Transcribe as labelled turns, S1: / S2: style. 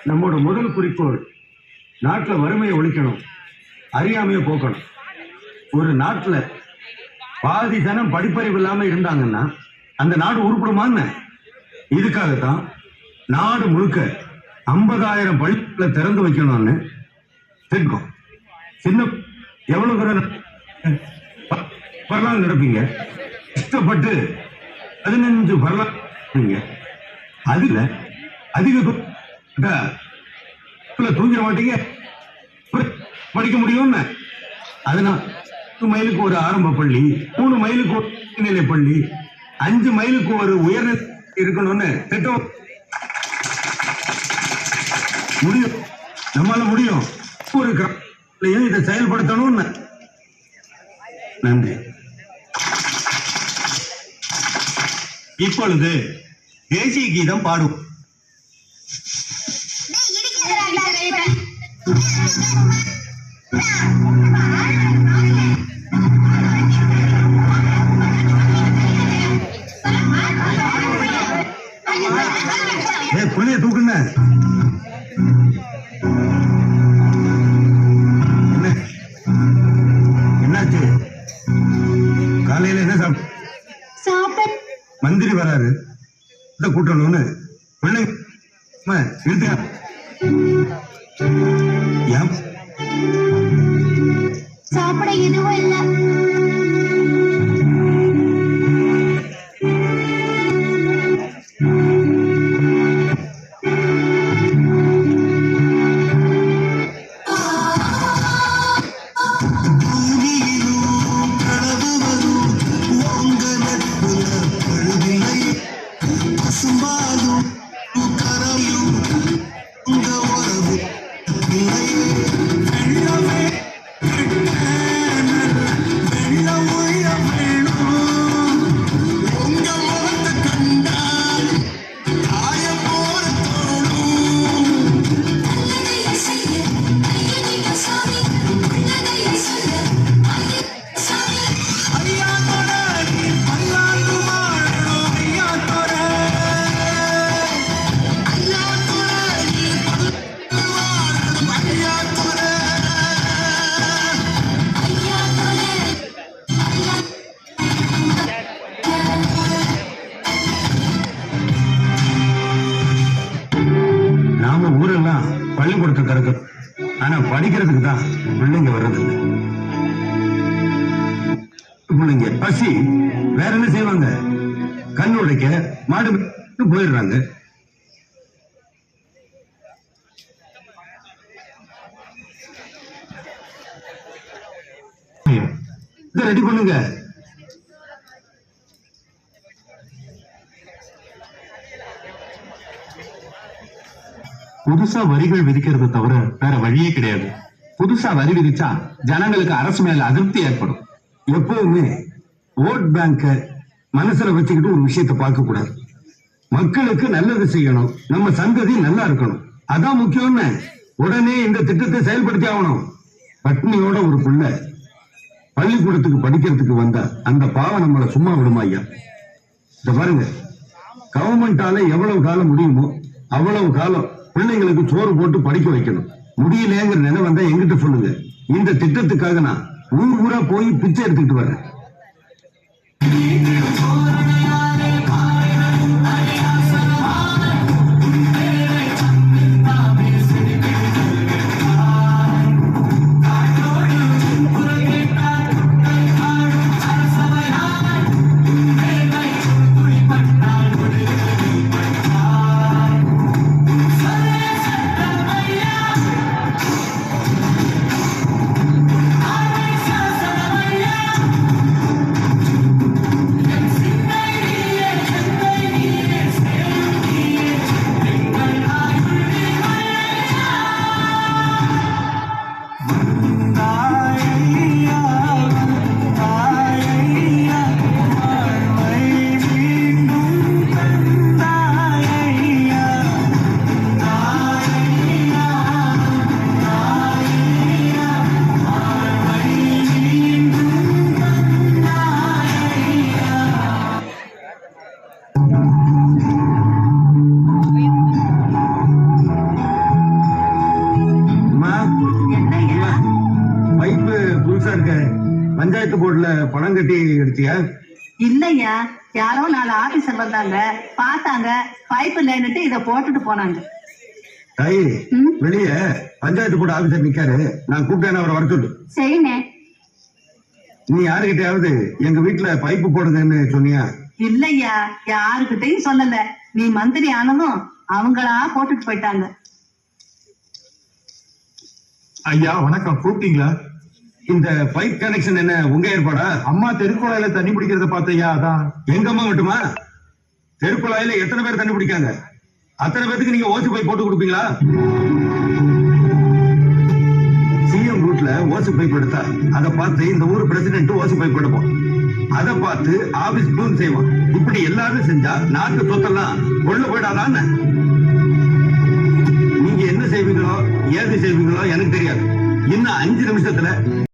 S1: நம்மோட முதல் குறிக்கோள் நாட்டில் வறுமையை ஒழிக்கணும், அறியாமையை போக்கணும். ஒரு நாட்டில் பாதி ஜனம் படிப்பறிவு இல்லாம இருந்தாங்கன்னா அந்த நாடு உருப்படுமான்னு இதுக்காகத்தான் நாடு முழுக்க 50,000 பள்ளிகளை திறந்து வைக்கணும்னு திட்டம். சின்ன எவ்வளவு வரலாறு நடப்பீங்க, கஷ்டப்பட்டு 15 வரலாறு, அதுல அதிக தூங்கிட மாட்டீங்க, படிக்க முடியும்னு. அதனால 10 மைலுக்கு ஒரு ஆரம்ப பள்ளி, 3 மைலுக்கு ஒரு உயர்நிலை பள்ளி, 5 மைலுக்கு ஒரு உயர்நிலை இருக்கணும்னு திட்டம். முடியும், நம்மால முடியும். ஒரு கிராமத்திலையும் இதை செயல்படுத்தணும்னு. நன்றி. இப்பொழுது தேசிய கீதம் பாடும். புள்ளைய தூக்குங்க. என்னாச்சு? காலையில என்ன சாப்பிட்ட? மந்திரி வராரு, கூட்டணும்னு பிள்ளை
S2: சாப்பிட எதுவும் இல்ல.
S1: ஊரெல்லாம் பள்ளிக்கூடத்தை திறக்கும், ஆனா படிக்கிறதுக்கு தான் பிள்ளைங்க வர்றது. பிள்ளைங்க பசி வேற என்ன செய்வாங்க? கண் உடைக்க மாடு போயிடுறாங்க. இதை ரெடி பண்ணுங்க.
S3: புதுசா வரிகள் விதிக்கிறது தவிர வேற வழியே கிடையாது. புதுசா வரி விதிச்சா ஜனங்களுக்கு அரசு மேல அதிருப்தி ஏற்படும்.
S1: எப்பவுமே ஓட் பேங்க மனசுல வச்சுக்கிட்டு ஒரு விஷயத்தை பார்க்க கூடாது. மக்களுக்கு நல்லது செய்யணும், நம்ம சந்ததி நல்லா இருக்கணும், அதான் முக்கியம்னு உடனே இந்த திட்டத்தை செயல்படுத்தி ஆகணும். பட்னியோட ஒரு பிள்ளை பள்ளிக்கூடத்துக்கு படிக்கிறதுக்கு வந்தா அந்த பாவம் நம்மளை சும்மா விடுமா ஐயா? இத பாருங்க, கவர்மெண்டால எவ்வளவு காலம் முடியுமோ அவ்வளவு காலம் பிள்ளைங்களுக்கு சோறு போட்டு படிக்க வைக்கணும். முடியலங்கிற நிலை வந்தா எங்கிட்ட சொல்லுங்க. இந்த திட்டத்துக்காக நான் ஊர் ஊரா போய் பிச்சை எடுத்துக்கிட்டு வரேன். பஞ்சாயத்து போர்டுல பணம் கட்டி எடுத்தியா?
S4: இல்லையா, யாரோ 4 ஆபீசர் வந்தாங்க, பார்த்தாங்க, பைப் இல்லைன்னுட்டு இத போட்டுட்டு போனாங்க.
S1: தாயி, வெளிய பஞ்சாயத்து போர்டு ஆபீசர் நிக்காரு, நான் கூப்பிட்டேன், அவரை வர சொல்லு.
S2: சரிண்ணே.
S1: நீ யாருகிட்டயாவது எங்க வீட்டுல பைப்பு போடுங்கன்னு சொன்னியா?
S4: இல்லையா, யாருக்கிட்டையும் சொல்லல. நீ மந்திரி ஆனதும் அவங்களா போட்டுட்டு போயிட்டாங்க.
S3: ஐயா வணக்கம், கூப்பிட்டீங்களா?
S1: இந்த பைப் கனெக்ஷன் என்ன உங்க ஏற்பாடா?
S3: அம்மா தெருக்குழாயில தண்ணி பிடிக்கிறத பார்த்தையா, அதான்.
S1: எங்க அம்மா மட்டுமா? தெருக்குழாயில எத்தனை பேர் தண்ணி பிடிக்காங்க? அத்தனை பேருக்கு நீங்க ஓசி பைப் போட்டு கொடுப்பீங்களா? சிஎம் ரூட்ல ஓசி பைப் எடுத்தா அதை பார்த்து இந்த ஊர் பிரசிடென்ட் ஓசி பைப் எடுப்போம், அதை பார்த்து ஆபீஸ் டூன் செய்வோம். இப்படி எல்லாரும் செஞ்சா நாட்டு சொத்தெல்லாம் கொள்ள போயிடாதான். நீங்க என்ன செய்வீங்களோ ஏது செய்வீங்களோ எனக்கு தெரியாது. இன்னும் 5 நிமிஷத்துல